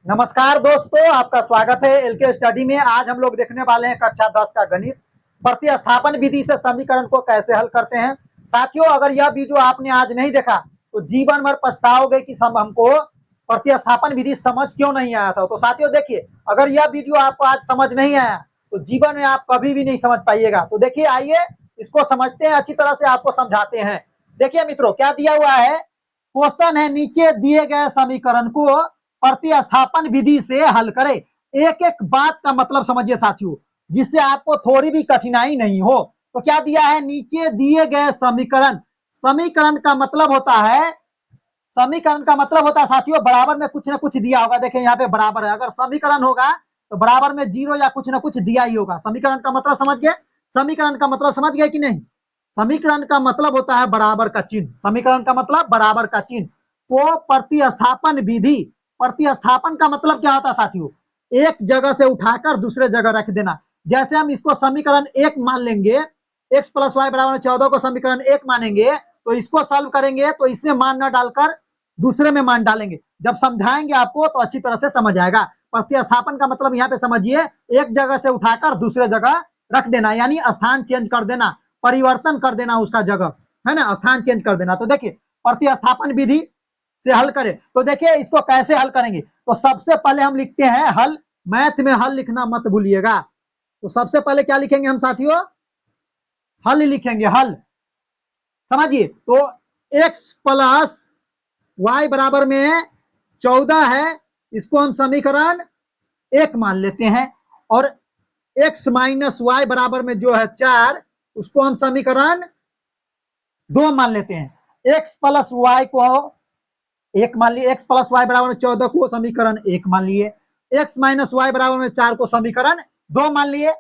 नमस्कार दोस्तों, आपका स्वागत है एलके स्टडी में। आज हम लोग देखने वाले हैं कक्षा 10 का गणित प्रतिस्थापन विधि से समीकरण को कैसे हल करते हैं। साथियों, अगर यह वीडियो आपने आज नहीं देखा तो जीवन भर पछताओगे कि हमको प्रतिस्थापन विधि समझ क्यों नहीं आया था। तो साथियों देखिए, अगर यह वीडियो आपको आज समझ नहीं आया तो जीवन में आप कभी भी नहीं समझ पाइएगा। तो देखिए, आइए इसको समझते हैं, अच्छी तरह से आपको समझाते हैं। देखिए मित्रों, क्या दिया हुआ है, क्वेश्चन है नीचे दिए गए समीकरण को प्रतिस्थापन विधि से हल करें। एक एक बात का मतलब समझिए साथियों, जिससे आपको थोड़ी भी कठिनाई नहीं हो। तो क्या दिया है, नीचे दिए गए समीकरण। समीकरण का मतलब होता है, समीकरण का मतलब होता है साथियों, बराबर में कुछ ना कुछ दिया होगा। देखिए यहाँ पे बराबर है, अगर समीकरण होगा तो बराबर में जीरो या कुछ ना कुछ दिया ही होगा। समीकरण का मतलब समझ गए, समीकरण का मतलब समझ गए कि नहीं। समीकरण का मतलब होता है बराबर का चिन्ह। समीकरण का मतलब बराबर का चिन्ह को प्रतिस्थापन विधि। प्रतिस्थापन का मतलब क्या होता है साथियों, एक जगह से उठाकर दूसरे जगह रख देना। जैसे हम इसको समीकरण एक मान लेंगे, x प्लस वाई बराबर 14 को समीकरण एक मानेंगे, तो इसको सॉल्व करेंगे तो इसमें मान न डालकर दूसरे में मान डालेंगे। जब समझाएंगे आपको तो अच्छी तरह से समझ आएगा। प्रतिस्थापन का मतलब यहाँ पे समझिए, एक जगह से उठाकर दूसरे जगह रख देना, यानी स्थान चेंज कर देना, परिवर्तन कर देना उसका जगह, है ना, स्थान चेंज कर देना। तो देखिए, प्रतिस्थापन विधि से हल करें तो देखिए इसको कैसे हल करेंगे। तो सबसे पहले हम लिखते हैं हल। मैथ में हल लिखना मत भूलिएगा। तो सबसे पहले क्या लिखेंगे हम साथियों, हल लिखेंगे, हल। समझिए, तो x प्लस वाई बराबर में 14 है, इसको हम समीकरण एक मान लेते हैं। और x माइनस वाई बराबर में जो है 4, उसको हम समीकरण दो मान लेते हैं। x प्लस वाई को एक मान लिए, x प्लस वाई बराबर में 14 को समीकरण एक मान लिए, x माइनस वाई बराबर में 4 को समीकरण दो मान लिए।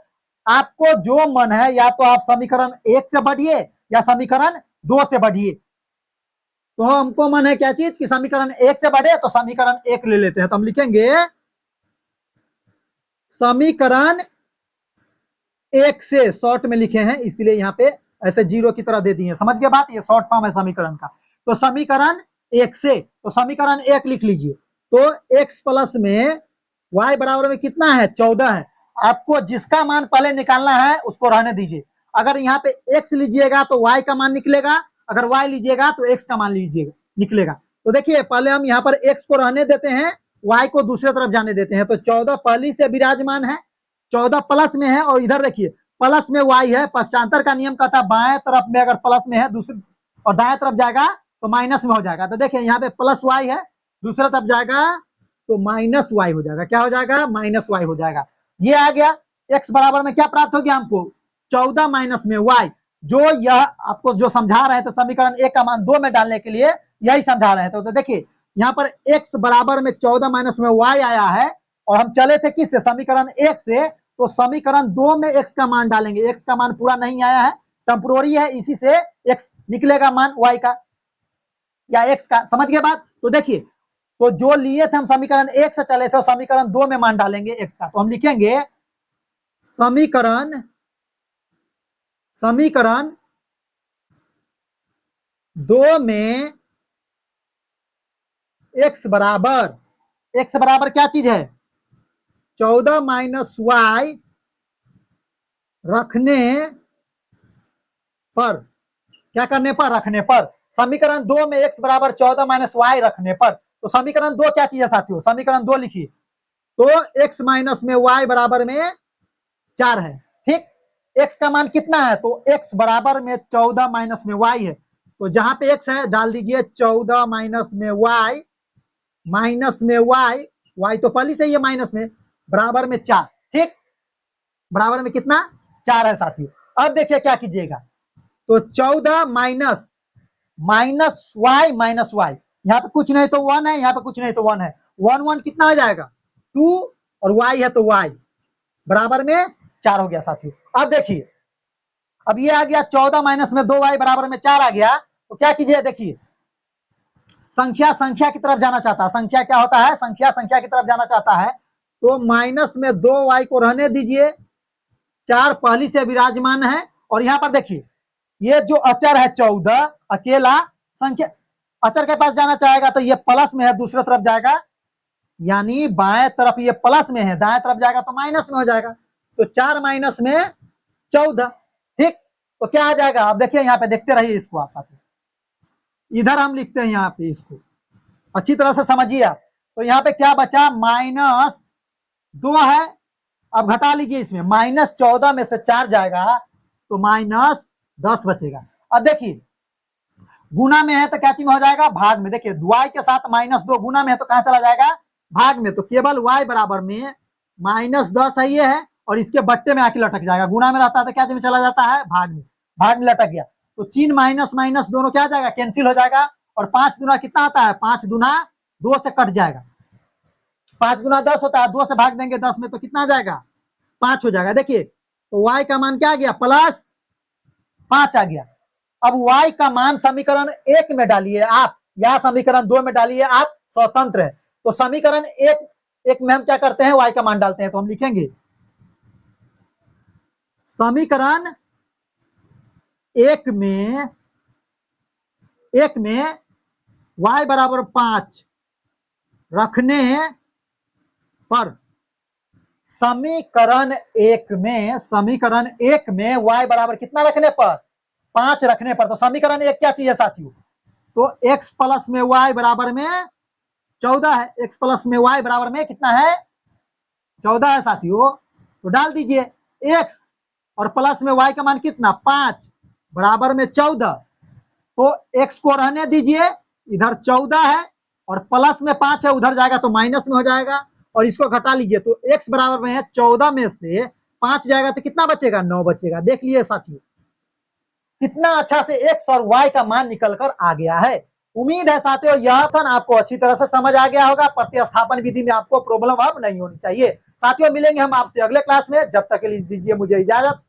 आपको जो मन है, या तो आप समीकरण एक से बढ़िए या समीकरण दो से बढ़िए। तो हमको मन है क्या चीज, कि समीकरण एक से बढ़े, तो समीकरण एक ले लेते हैं। तो हम लिखेंगे समीकरण एक से, शॉर्ट में लिखे हैं इसलिए यहाँ पे ऐसे जीरो की तरह दे दिए। समझ गए बात, ये शॉर्ट फॉर्म है समीकरण का। तो समीकरण एक से, तो समीकरण एक लिख लीजिए। तो x प्लस में y बराबर में कितना है, 14 है। आपको जिसका मान पहले निकालना है उसको रहने दीजिए। अगर यहाँ पे x लीजिएगा तो y का मान निकलेगा, अगर y लीजिएगा तो x का मान लीजिएगा निकलेगा। तो देखिए, पहले हम यहाँ पर x को रहने देते हैं, y को दूसरी तरफ जाने देते हैं। तो 14 पहली से विराजमान है, 14 प्लस में है, और इधर देखिए प्लस में y है। पक्षांतर का नियम कहता है बाएं तरफ में अगर प्लस में है दूसरी, और दाएं तरफ जाएगा तो माइनस में हो जाएगा। तो देखिए यहाँ पे प्लस y है, दूसरा तरफ जाएगा तो माइनस y हो जाएगा। क्या हो जाएगा, माइनस y हो जाएगा। ये आ गया। x बराबर में क्या प्राप्त हो गया हमको, 14 माइनस में y। जो यह आपको जो समझा रहे हैं, तो समीकरण एक का मान दो में डालने के लिए यही समझा रहे हैं। तो देखिए यहाँ पर x बराबर में 14 माइनस में y आया है, और हम चले थे किससे, समीकरण एक से। तो समीकरण दो में x का मान डालेंगे। x का मान पूरा नहीं आया है, टेम्पोररी है, इसी से x निकलेगा मान y का या x का। समझ गए बात। तो देखिए, तो जो लिए थे हम समीकरण एक से चले थे, समीकरण दो में मान डालेंगे x का। तो हम लिखेंगे समीकरण दो में x बराबर क्या चीज है, 14 माइनस वाई रखने पर, क्या करने पर, रखने पर। समीकरण दो में x बराबर 14 माइनस वाई रखने पर। तो समीकरण दो क्या चीज है साथियों, समीकरण दो लिखिए। तो x माइनस में y बराबर में 4 है। ठीक, x का मान कितना है, तो x बराबर में 14 माइनस में y है। तो जहां पे x है डाल दीजिए 14 माइनस में y, माइनस में y तो पहले से ये माइनस में, बराबर में 4। ठीक, बराबर में कितना, 4 है साथियों। अब देखिए क्या कीजिएगा, तो 14 minus minus Y minus Y, यहाँ पे कुछ नहीं तो 1 है, यहाँ पे कुछ नहीं तो 1 है। 1 1 कितना हो जाएगा, 2, और y है तो y बराबर में 4 हो गया साथियों। अब देखिए, अब ये आ गया 14 माइनस में 2y बराबर में 4 आ गया। तो क्या कीजिए, देखिए संख्या संख्या की तरफ जाना चाहता है। संख्या क्या होता है, संख्या संख्या की तरफ जाना चाहता है। तो माइनस में 2y को रहने दीजिए, 4 पहली से विराजमान है। और यहाँ पर देखिए, ये जो अचर है 14 अकेला संख्या, अचर के पास जाना चाहेगा तो ये प्लस में है, दूसरी तरफ जाएगा यानी बाएं तरफ ये प्लस में है, दाएं तरफ जाएगा तो माइनस में हो जाएगा। तो 4 माइनस में 14, ठीक। तो क्या आ जाएगा, आप देखिए यहाँ पे, देखते रहिए इसको आप साथ में। इधर हम लिखते हैं यहाँ पे, इसको अच्छी तरह से समझिए आप। तो यहाँ पे क्या बचा, -2 है। अब घटा लीजिए इसमें, -14 में से 4 जाएगा तो -10 बचेगा। अब देखिए गुना में है तो क्या चीज में हो जाएगा, भाग में। देखिए y के साथ -2 गुना में है तो कहां चला जाएगा, भाग में। तो केवल y बराबर में -10 है ये है, और इसके बट्टे में आके लटक जाएगा। गुना में रहता है तो क्या चीज में चला जाता है, भाग में। भाग में लटक गया तो चिन्ह माइनस माइनस दोनों क्या आ जाएगा, कैंसिल हो जाएगा। और 5 गुना कितना आता है, 5 गुना 2 से कट जाएगा। 5 गुना 10 होता है, 2 से भाग देंगे 10 में तो कितना आ जाएगा, 5 हो जाएगा। देखिए तो y का मान क्या आ गया, +5 आ गया। अब y का मान समीकरण 1 में डालिए आप, या समीकरण 2 में डालिए आप, स्वतंत्र है। तो समीकरण 1 में हम क्या करते हैं, y का मान डालते हैं। तो हम लिखेंगे समीकरण 1 में y बराबर 5 रखने पर, समीकरण 1 में y बराबर कितना रखने पर, 5 रखने पर। तो समीकरण 1 क्या चीज है साथियों, तो x प्लस में y बराबर में 14 है। x प्लस में y बराबर में कितना है, 14 है साथियों। तो डाल दीजिए x और प्लस में y का मान कितना, 5 बराबर में 14। तो x को रहने दीजिए, इधर 14 है और प्लस में 5 है, उधर जाएगा तो माइनस में हो जाएगा। और इसको घटा लीजिए तो x बराबर में है 14 में से 5 जाएगा तो कितना बचेगा, 9 बचेगा। देख लिए साथियों कितना अच्छा से x और y का मान निकल कर आ गया है। उम्मीद है साथियों यह ऑप्शन आपको अच्छी तरह से समझ आ गया होगा। प्रतिस्थापन विधि में आपको प्रॉब्लम अब नहीं होनी चाहिए। साथियों मिलेंगे हम आपसे अगले क्लास में, जब तक के लिए दीजिए मुझे इजाजत।